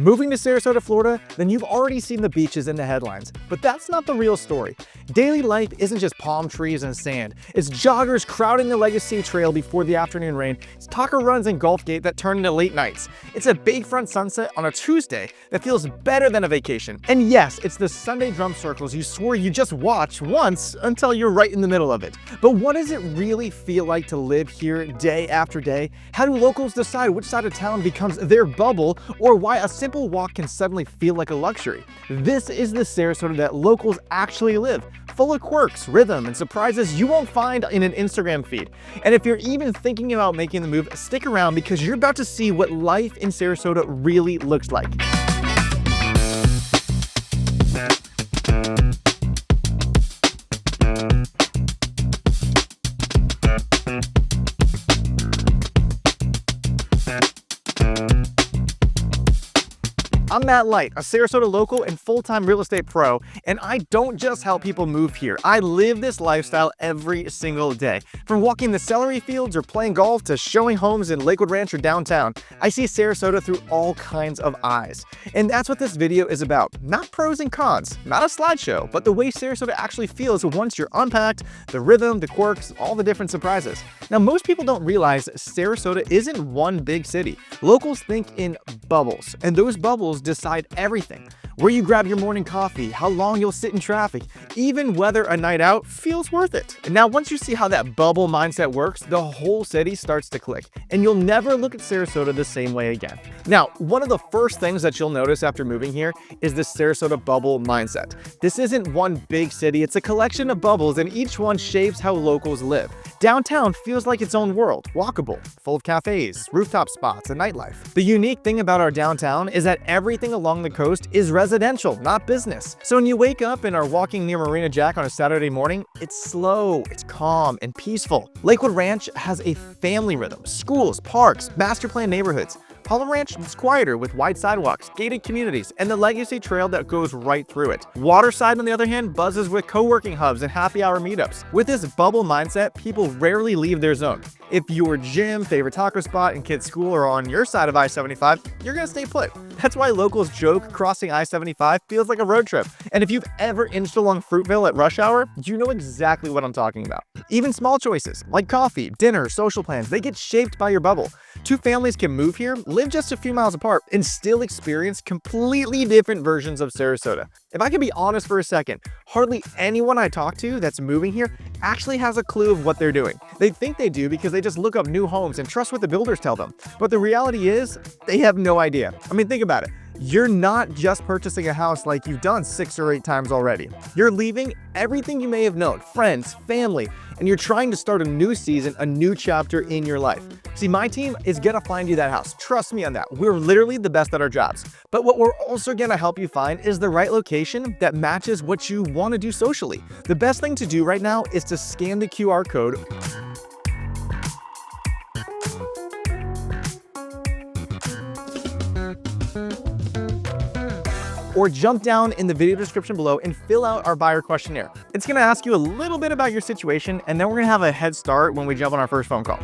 Moving to Sarasota, Florida, then you've already seen the beaches in the headlines. But that's not the real story. Daily life isn't just palm trees and sand. It's joggers crowding the Legacy Trail before the afternoon rain. It's taco runs and golf gate that turn into late nights. It's a Bayfront sunset on a Tuesday that feels better than a vacation. And yes, it's the Sunday drum circles you swore you just watched once until you're right in the middle of it. But what does it really feel like to live here day after day? How do locals decide which side of town becomes their bubble, or why a simple walk can suddenly feel like a luxury? This is the Sarasota that locals actually live, full of quirks, rhythm, and surprises you won't find in an Instagram feed. And if you're even thinking about making the move, stick around because you're about to see what life in Sarasota really looks like. I'm Leicht, a Sarasota local and full-time real estate pro, and I don't just help people move here. I live this lifestyle every single day. From walking the celery fields or playing golf to showing homes in Lakewood Ranch or downtown, I see Sarasota through all kinds of eyes. And that's what this video is about. Not pros and cons, not a slideshow, but the way Sarasota actually feels once you're unpacked, the rhythm, the quirks, all the different surprises. Now, most people don't realize Sarasota isn't one big city. Locals think in bubbles, and those bubbles decide everything. Where you grab your morning coffee, how long you'll sit in traffic, even whether a night out feels worth it. And now once you see how that bubble mindset works, the whole city starts to click, and you'll never look at Sarasota the same way again. Now, one of the first things that you'll notice after moving here is the Sarasota bubble mindset. This isn't one big city, it's a collection of bubbles, and each one shapes how locals live. Downtown feels like its own world, walkable, full of cafes, rooftop spots, and nightlife. The unique thing about our downtown is that everything along the coast is residential, not business. So when you wake up and are walking near Marina Jack on a Saturday morning, it's slow, it's calm, and peaceful. Lakewood Ranch has a family rhythm, schools, parks, master plan neighborhoods. Palm Ranch is quieter with wide sidewalks, gated communities, and the Legacy Trail that goes right through it. Waterside, on the other hand, buzzes with co-working hubs and happy hour meetups. With this bubble mindset, people rarely leave their zone. If your gym, favorite taco spot, and kids' school are on your side of I-75, you're gonna stay put. That's why locals joke crossing I-75 feels like a road trip. And if you've ever inched along Fruitville at rush hour, you know exactly what I'm talking about. Even small choices, like coffee, dinner, social plans, they get shaped by your bubble. Two families can move here, live just a few miles apart, and still experience completely different versions of Sarasota. If I can be honest for a second, hardly anyone I talk to that's moving here actually has a clue of what they're doing. They think they do because they just look up new homes and trust what the builders tell them. But the reality is, they have no idea. I mean, think about it. You're not just purchasing a house like you've done 6 or 8 times already. You're leaving everything you may have known, friends, family, and you're trying to start a new season, a new chapter in your life. See, my team is gonna find you that house. Trust me on that. We're literally the best at our jobs. But what we're also gonna help you find is the right location that matches what you wanna do socially. The best thing to do right now is to scan the QR code or jump down in the video description below and fill out our buyer questionnaire. It's gonna ask you a little bit about your situation, and then we're gonna have a head start when we jump on our first phone call.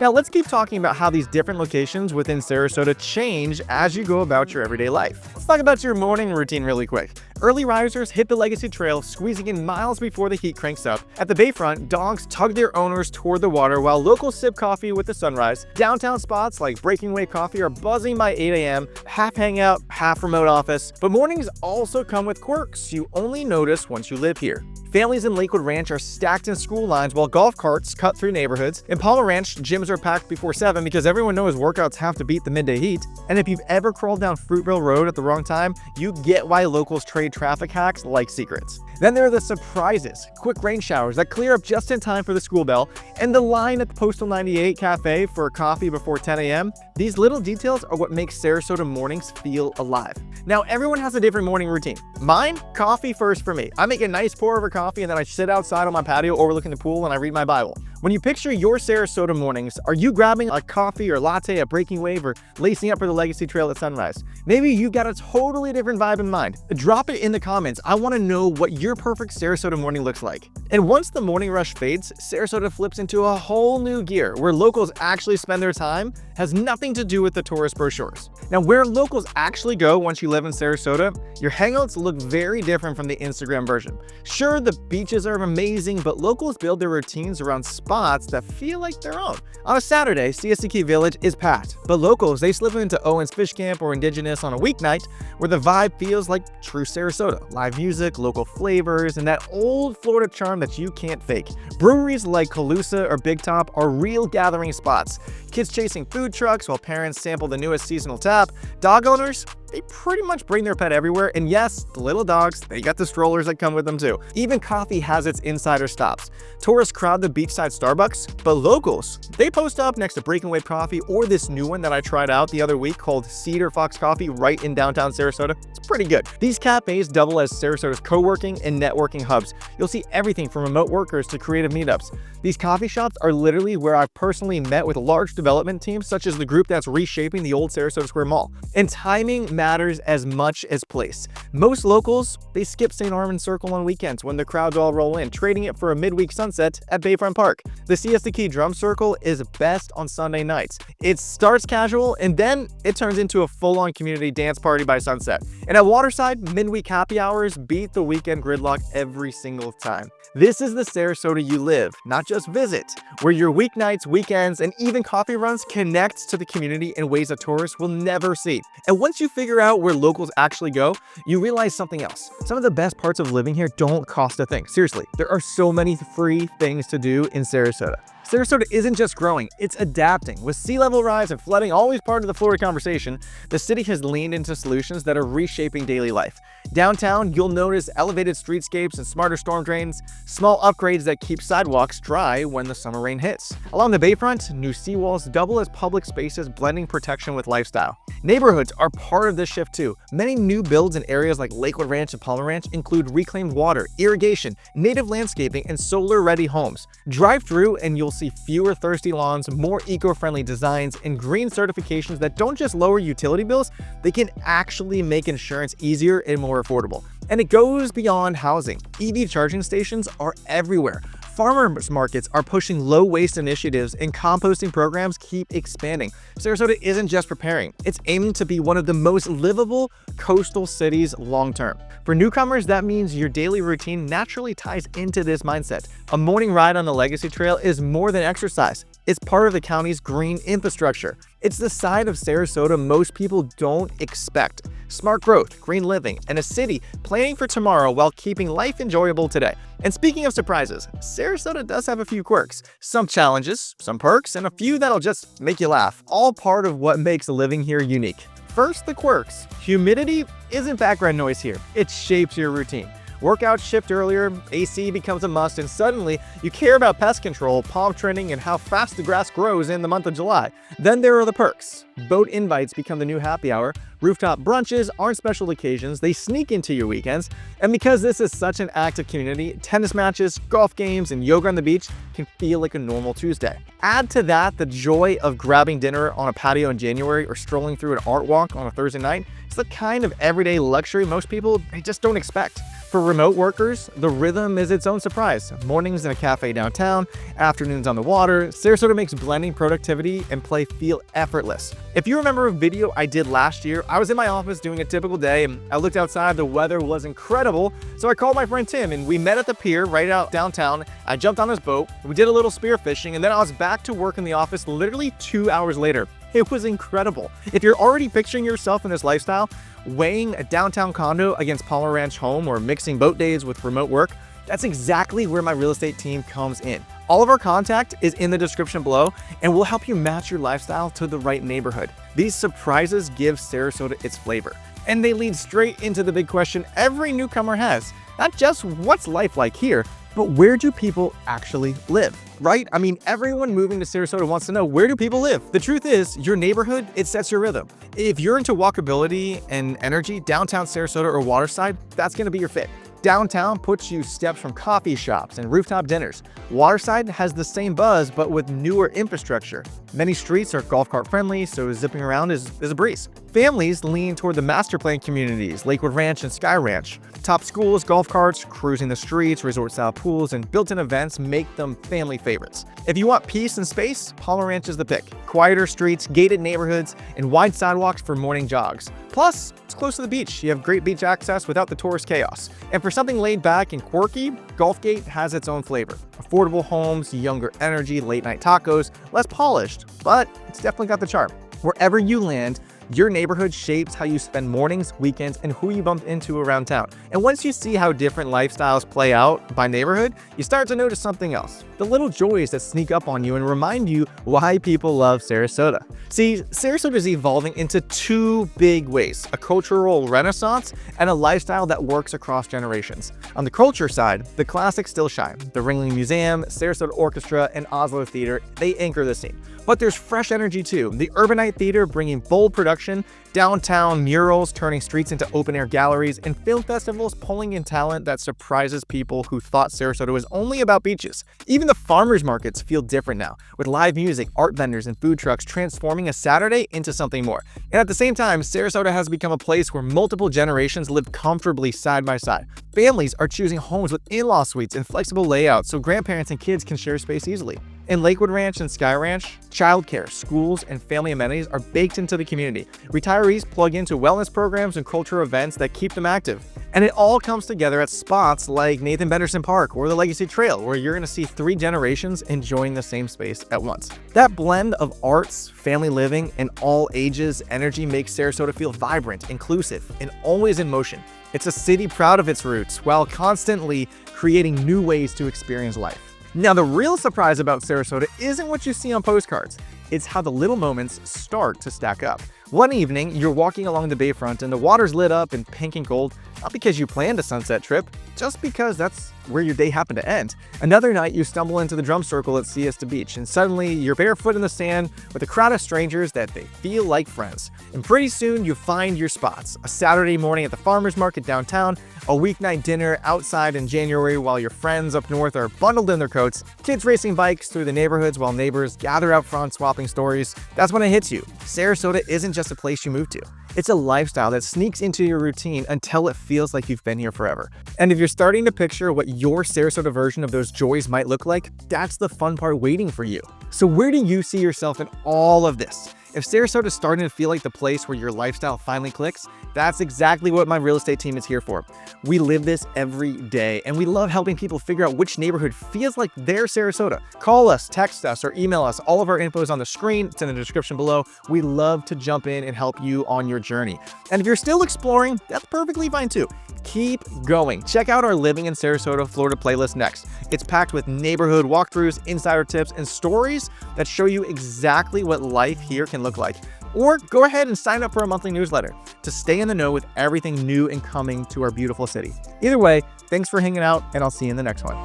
Now let's keep talking about how these different locations within Sarasota change as you go about your everyday life. Let's talk about your morning routine really quick. Early risers hit the Legacy Trail, squeezing in miles before the heat cranks up. At the Bayfront, dogs tug their owners toward the water while locals sip coffee with the sunrise. Downtown spots like Breaking Away Coffee are buzzing by 8 a.m., half hangout, half remote office. But mornings also come with quirks you only notice once you live here. Families in Lakewood Ranch are stacked in school lines while golf carts cut through neighborhoods. In Palm Ranch, gyms are packed before 7 because everyone knows workouts have to beat the midday heat. And if you've ever crawled down Fruitville Road at the wrong time, you get why locals trade traffic hacks like secrets. Then there are the surprises, quick rain showers that clear up just in time for the school bell, and the line at the Postal 98 Cafe for a coffee before 10 a.m. These little details are what makes Sarasota mornings feel alive. Now, everyone has a different morning routine. Mine, coffee first for me. I make a nice pour over coffee and then I sit outside on my patio overlooking the pool and I read my Bible. When you picture your Sarasota mornings, are you grabbing a coffee or latte at Breaking Wave or lacing up for the Legacy Trail at sunrise? Maybe you've got a totally different vibe in mind. Drop it in the comments. I want to know what your perfect Sarasota morning looks like. And once the morning rush fades, Sarasota flips into a whole new gear where locals actually spend their time has nothing to do with the tourist brochures. Now, where locals actually go once you live in Sarasota, your hangouts look very different from the Instagram version. Sure, the beaches are amazing, but locals build their routines around spots that feel like their own. On a Saturday, Siesta Key Village is packed, but locals, they slip into Owen's Fish Camp or Indigenous on a weeknight where the vibe feels like true Sarasota. Live music, local flavors, and that old Florida charm that you can't fake. Breweries like Calusa or Big Top are real gathering spots. Kids chasing food trucks while parents sample the newest seasonal tap. Dog owners, they pretty much bring their pet everywhere, and yes, the little dogs, they got the strollers that come with them too. Even coffee has its insider stops. Tourists crowd the beachside Starbucks, but locals, they post up next to Breaking Wave Coffee or this new one that I tried out the other week called Cedar Fox Coffee right in downtown Sarasota. It's pretty good. These cafes double as Sarasota's co-working and networking hubs. You'll see everything from remote workers to creative meetups. These coffee shops are literally where I've personally met with large development teams such as the group that's reshaping the old Sarasota Square Mall. And timing matters as much as place. Most locals, they skip St. Armand's Circle on weekends when the crowds all roll in, trading it for a midweek sunset at Bayfront Park. The Siesta Key Drum Circle is best on Sunday nights. It starts casual and then it turns into a full-on community dance party by sunset. And at Waterside, midweek happy hours beat the weekend gridlock every single time. This is the Sarasota you live, not just visit, where your weeknights, weekends, and even coffee runs connect to the community in ways that tourists will never see. And once you figure out where locals actually go, you realize something else. Some of the best parts of living here don't cost a thing. Seriously, there are so many free things to do in Sarasota. Sarasota isn't just growing, it's adapting. With sea level rise and flooding always part of the Florida conversation, the city has leaned into solutions that are reshaping daily life. Downtown, you'll notice elevated streetscapes and smarter storm drains, small upgrades that keep sidewalks dry when the summer rain hits. Along the Bayfront, new seawalls double as public spaces, blending protection with lifestyle. Neighborhoods are part of this shift too. Many new builds in areas like Lakewood Ranch and Palmer Ranch include reclaimed water, irrigation, native landscaping, and solar-ready homes. Drive through and you'll see fewer thirsty lawns, more eco-friendly designs, and green certifications that don't just lower utility bills, they can actually make insurance easier and more affordable. And it goes beyond housing. EV charging stations are everywhere. Farmers markets are pushing low-waste initiatives and composting programs keep expanding. Sarasota isn't just preparing, it's aiming to be one of the most livable coastal cities long-term. For newcomers, that means your daily routine naturally ties into this mindset. A morning ride on the Legacy Trail is more than exercise. It's part of the county's green infrastructure. It's the side of Sarasota most people don't expect. Smart growth, green living, and a city planning for tomorrow while keeping life enjoyable today. And speaking of surprises, Sarasota does have a few quirks. Some challenges, some perks, and a few that'll just make you laugh. All part of what makes living here unique. First, the quirks. Humidity isn't background noise here. It shapes your routine. Workouts shift earlier, AC becomes a must, and suddenly you care about pest control, palm trimming, and how fast the grass grows in the month of July. Then there are the perks. Boat invites become the new happy hour. Rooftop brunches aren't special occasions, they sneak into your weekends. And because this is such an active community, tennis matches, golf games, and yoga on the beach can feel like a normal Tuesday. Add to that the joy of grabbing dinner on a patio in January or strolling through an art walk on a Thursday night. It's the kind of everyday luxury most people just don't expect. For remote workers, the rhythm is its own surprise. Mornings in a cafe downtown, afternoons on the water, Sarasota makes blending productivity and play feel effortless. If you remember a video I did last year, I was in my office doing a typical day and I looked outside, the weather was incredible, so I called my friend Tim and we met at the pier right out downtown. I jumped on his boat, we did a little spear fishing, and then I was back to work in the office literally 2 hours later. It was incredible. If you're already picturing yourself in this lifestyle, weighing a downtown condo against Palmer Ranch home or mixing boat days with remote work, that's exactly where my real estate team comes in. All of our contact is in the description below, and we'll help you match your lifestyle to the right neighborhood. These surprises give Sarasota its flavor, and they lead straight into the big question every newcomer has. Not just what's life like here, but where do people actually live, right? I mean, everyone moving to Sarasota wants to know, where do people live? The truth is, your neighborhood, it sets your rhythm. If you're into walkability and energy, downtown Sarasota or Waterside, that's gonna be your fit. Downtown puts you steps from coffee shops and rooftop dinners. Waterside has the same buzz but with newer infrastructure. Many streets are golf cart friendly, so zipping around is a breeze. Families lean toward the master plan communities, Lakewood Ranch and Sky Ranch. Top schools, golf carts, cruising the streets, resort-style pools, and built-in events make them family favorites. If you want peace and space, Palmer Ranch is the pick. Quieter streets, gated neighborhoods, and wide sidewalks for morning jogs. Plus, it's close to the beach. You have great beach access without the tourist chaos. And for something laid back and quirky, Gulfgate has its own flavor. Affordable homes, younger energy, late-night tacos, less polished, but it's definitely got the charm. Wherever you land, your neighborhood shapes how you spend mornings, weekends, and who you bump into around town. And once you see how different lifestyles play out by neighborhood, you start to notice something else. The little joys that sneak up on you and remind you why people love Sarasota. See, Sarasota is evolving into two big ways: a cultural renaissance and a lifestyle that works across generations. On the culture side, the classics still shine. The Ringling Museum, Sarasota Orchestra, and Oslo Theater, they anchor the scene. But there's fresh energy too. The Urbanite Theater bringing bold production, downtown murals turning streets into open-air galleries, and film festivals pulling in talent that surprises people who thought Sarasota was only about beaches. Even the farmers markets feel different now, with live music, art vendors, and food trucks transforming a Saturday into something more. And at the same time, Sarasota has become a place where multiple generations live comfortably side by side. Families are choosing homes with in-law suites and flexible layouts so grandparents and kids can share space easily. In Lakewood Ranch and Sky Ranch, childcare, schools, and family amenities are baked into the community. Retirees plug into wellness programs and cultural events that keep them active. And it all comes together at spots like Nathan Benderson Park or the Legacy Trail, where you're going to see 3 generations enjoying the same space at once. That blend of arts, family living, and all ages energy makes Sarasota feel vibrant, inclusive, and always in motion. It's a city proud of its roots while constantly creating new ways to experience life. Now, the real surprise about Sarasota isn't what you see on postcards. It's how the little moments start to stack up. One evening, you're walking along the Bayfront and the water's lit up in pink and gold, not because you planned a sunset trip, just because that's where your day happened to end. Another night, you stumble into the drum circle at Siesta Beach, and suddenly you're barefoot in the sand with a crowd of strangers that they feel like friends. And pretty soon, you find your spots. A Saturday morning at the farmer's market downtown, a weeknight dinner outside in January while your friends up north are bundled in their coats, kids racing bikes through the neighborhoods while neighbors gather out front swapping stories. That's when it hits you. Sarasota isn't just a place you move to. It's a lifestyle that sneaks into your routine until it feels like you've been here forever. And if you're starting to picture what your Sarasota version of those joys might look like, that's the fun part waiting for you. So where do you see yourself in all of this? If Sarasota is starting to feel like the place where your lifestyle finally clicks, that's exactly what my real estate team is here for. We live this every day, and we love helping people figure out which neighborhood feels like their Sarasota. Call us, text us, or email us. All of our info is on the screen. It's in the description below. We love to jump in and help you on your journey. And if you're still exploring, that's perfectly fine too. Keep going. Check out our Living in Sarasota, Florida playlist next. It's packed with neighborhood walkthroughs, insider tips, and stories that show you exactly what life here can look like. Or go ahead and sign up for a monthly newsletter to stay in the know with everything new and coming to our beautiful city. Either way, thanks for hanging out, and I'll see you in the next one.